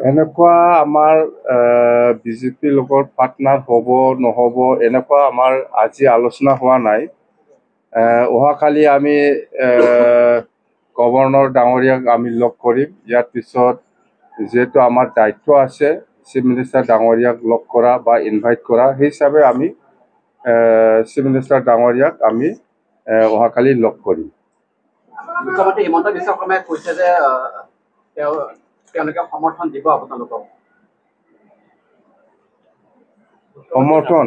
এনেকুৱা আমাৰ বিজেপিৰ লগত পাৰ্টনাৰ হ'ব নহ'ব এনেকুৱা আমাৰ আজি আলোচনা হোৱা নাই। অহাকালি আমি গভৰ্ণৰ ডাঙৰীয়াক আমি লগ কৰিম। ইয়াৰ পিছত যিহেতু আমাৰ দায়িত্ব আছে চিফ মিনিষ্টাৰ ডাঙৰীয়াক লগ কৰা বা ইনভাইট কৰা, সেই হিচাপে আমি চিফ মিনিষ্টাৰ ডাঙৰীয়াক আমি অহাকালি লগ কৰিম। মুখ্যমন্ত্ৰী হিমন্ত বিশ্ব শৰ্মাই কৈছে যে তেওঁলোকে সমৰ্থন দিব আপোনালোকক। সমৰ্থন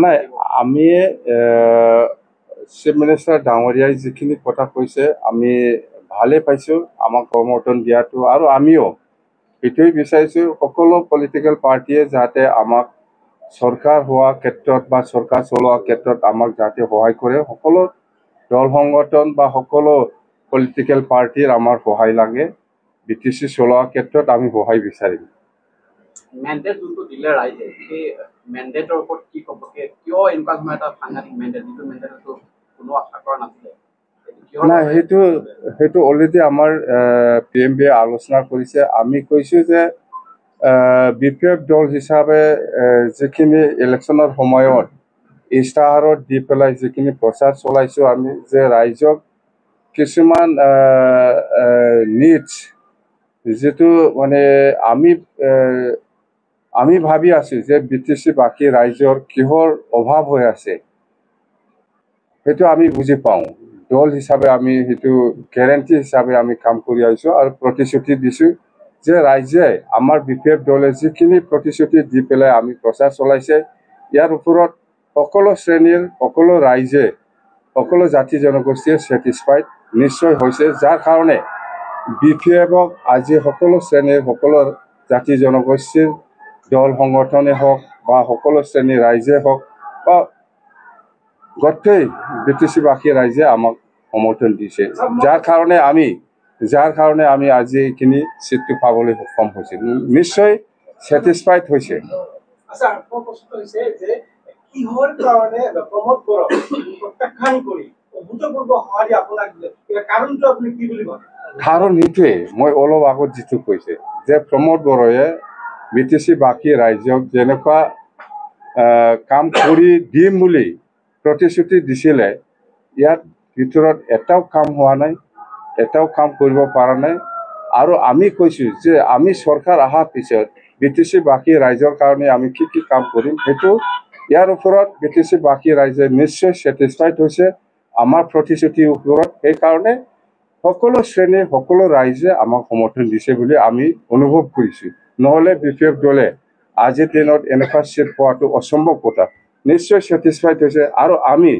নাই, আমি চিফ মিনিষ্টাৰ ডাঙৰীয়াই যিখিনি কথা কৈছে আমি ভালেই পাইছোঁ, আমাক সমৰ্থন দিয়াটো। আৰু আমিও এইটোৱেই বিচাৰিছোঁ সকলো পলিটিকেল পাৰ্টিয়ে যাতে আমাক চৰকাৰ হোৱা ক্ষেত্ৰত বা চৰকাৰ চলোৱা ক্ষেত্ৰত আমাক যাতে সহায় কৰে। সকলো দল সংগঠন বা সকলো পলিটিকেল পাৰ্টিৰ আমাৰ সহায় লাগে। BTC চলোৱা ক্ষেত্ৰত আমি সহায় বিচাৰিম। মেণ্ডেট যোনটো দিলে ৰাইজে, সেই মেণ্ডেটৰ ওপৰত কি ক'ব? কিয় এনেকুৱা ধৰণৰ এটা সাংঘাতিক মেণ্ডেট, যিটো মেণ্ডেটটো কোনো আশা কৰা নাছিলে? নাই, সেইটো অলৰেডি আমাৰ PMB আলোচনা কৰিছে। আমি কৈছোঁ যে BPF দল হিচাপে যিখিনি ইলেকশ্যনৰ সময়ত ইস্তাহাৰত দি পেলাই যিখিনি প্ৰচাৰ চলাইছোঁ আমি, যে ৰাইজক কিছুমান নিডছ যিটো মানে আমি ভাবি আছোঁ যে BTC বাকী ৰাইজৰ কিহৰ অভাৱ হৈ আছে সেইটো আমি বুজি পাওঁ। দল হিচাপে আমি সেইটো গেৰেণ্টি হিচাপে আমি কাম কৰি আহিছোঁ আৰু প্ৰতিশ্ৰুতি দিছোঁ যে ৰাইজে আমাৰ BPF দলে যিখিনি প্ৰতিশ্ৰুতি দি পেলাই আমি প্ৰচাৰ চলাইছে, ইয়াৰ ওপৰত সকলো শ্ৰেণীৰ সকলো ৰাইজে সকলো জাতি জনগোষ্ঠীয়ে ছেটিছফাইড নিশ্চয় হৈছে। যাৰ কাৰণে BPFক আজি সকলো শ্ৰেণীৰ সকলো জাতি জনগোষ্ঠীৰ দল সংগঠনে হওক বা সকলো শ্ৰেণীৰ ৰাইজে হওক বা গোটেই BTC-বাসী ৰাইজে আমাক সমৰ্থন দিছে, যাৰ কাৰণে আমি আজি এইখিনি চিটটো পাবলৈ সক্ষম হৈছিল। নিশ্চয় ছেটিছফাইড হৈছে। কাৰণ সেইটোৱে মই অলপ আগত যিটো কৈছে যে প্ৰমোদ বড়োৱে BTC-বাসী ৰাইজক যেনেকুৱা কাম কৰি দিম বুলি প্ৰতিশ্ৰুতি দিছিলে, ইয়াৰ ভিতৰত এটাও কাম হোৱা নাই, এটাও কাম কৰিব পৰা নাই। আৰু আমি কৈছোঁ যে আমি চৰকাৰ অহাৰ পিছত BTC-বাসী ৰাইজৰ কাৰণে আমি কি কি কাম কৰিম, সেইটো ইয়াৰ ওপৰত BTC-বাসী ৰাইজে নিশ্চয় ছেটিছফাইড হৈছে আমাৰ প্ৰতিশ্ৰুতিৰ ওপৰত। সেইকাৰণে সকলো শ্ৰেণীৰ সকলো ৰাইজে আমাক সমৰ্থন দিছে বুলি আমি অনুভৱ কৰিছোঁ। নহ'লে BPF দলে আজিৰ দিনত এনেকুৱা চিট পোৱাটো অসম্ভৱ কথা। নিশ্চয় ছেটিছফাইড হৈছে আৰু আমি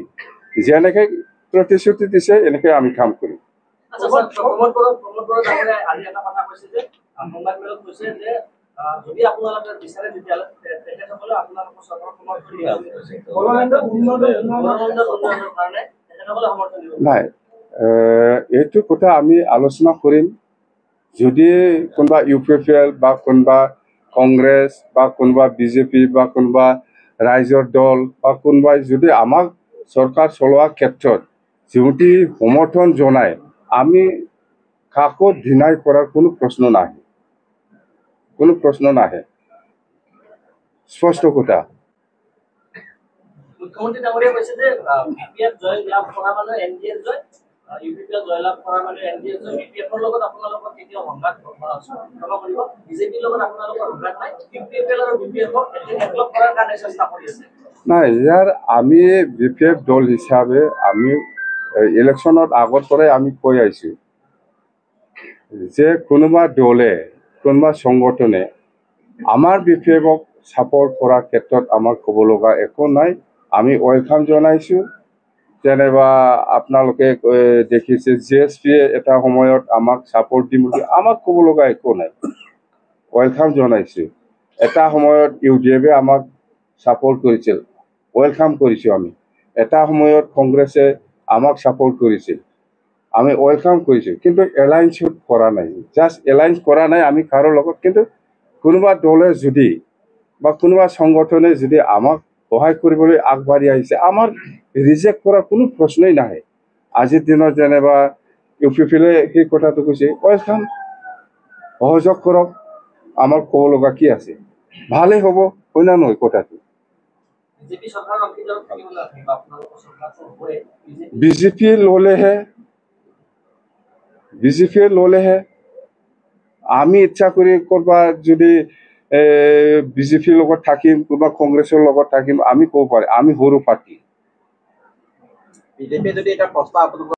যেনেকৈ প্ৰতিশ্ৰুতি দিছে এনেকৈ আমি কাম কৰিম। নাই, এইটো কথা আমি আলোচনা কৰিম। যদি কোনোবা UPPL বা কোনোবা কংগ্ৰেছ বা কোনোবা BJP বা কোনোবা ৰাইজৰ দল বা কোনোবাই যদি আমাক চৰকাৰ চলোৱা ক্ষেত্ৰত যদি সমৰ্থন জনায়, আমি কাকো ডিনাই কৰাৰ কোনো প্ৰশ্ন নাহে। স্পষ্ট কথা। মুখ্যমন্ত্ৰী ডাঙৰীয়াই কৈছে যে BPF জয় লাভ কৰা মানে NDA জয়, UPPL জয় লাভ কৰা মানে NDA জয়। BPFৰ লগত আপোনালোকৰ কেতিয়াও সংঘাত কৰিব, BJPৰ লগত আপোনালোকৰ সংঘাত নাই, UPPL আৰু BPFক একলগ কৰাৰ কাৰণে চেষ্টা কৰি আছে। নাই, ইয়াৰ আমি BPF দল হিচাপে আমি ইলেকশ্যনত আগৰ পৰাই আমি কৈ আহিছোঁ যে কোনোবা দলে কোনোবা সংগঠনে আমাৰ BPFক ছাপৰ্ট কৰাৰ ক্ষেত্ৰত আমাৰ ক'ব লগা একো নাই। আমি ৱেলকাম জনাইছোঁ। যেনিবা আপোনালোকে দেখিছে GSPয়ে এটা সময়ত আমাক ছাপৰ্ট দিম বুলি, আমাক ক'ব লগা একো নাই, ৱেলকাম জনাইছোঁ। এটা সময়ত UDFে আমাক ছাপৰ্ট কৰিছিল, ৱেলকাম কৰিছোঁ আমি। এটা সময়ত কংগ্ৰেছে আমাক ছাপৰ্ট কৰিছিল, আমি ৱেলকাম কৰিছোঁ। কিন্তু এলায়েন্সত কৰা নাই, জাষ্ট এলায়েন্স কৰা নাই আমি কাৰো লগত। কিন্তু কোনোবা দলে যদি বা কোনোবা সংগঠনে যদি আমাক সহায় কৰিবলৈ আগবাঢ়ি আহিছে, আমাৰ ৰিজেক্ট কৰাৰ কোনো প্ৰশ্নই নাহে। আজিৰ দিনত যেনিবা UPPলে সেই কথাটো কৈছে, ৱেলকাম। সহযোগ কৰক আমাৰ ক'ব লগা কি আছে ভালেই হ'ব হয় না নহয় কথাটো বিজেপি চৰকাৰৰ অংশীদাৰত থাকিব নালাগে বা আপোনালোকৰ চৰকাৰটো হ'বই বিজেপি ল'লেহে আমি ইচ্ছা কৰি কৰবাত যদি বিজেপিৰ লগত থাকিম বা কংগ্ৰেছৰ লগত থাকিম আমি ক'ব পাৰিম আমি সৰু পাৰ্টি বিজেপিয়ে যদি এটা প্ৰস্তাৱ আপোনালোকৰ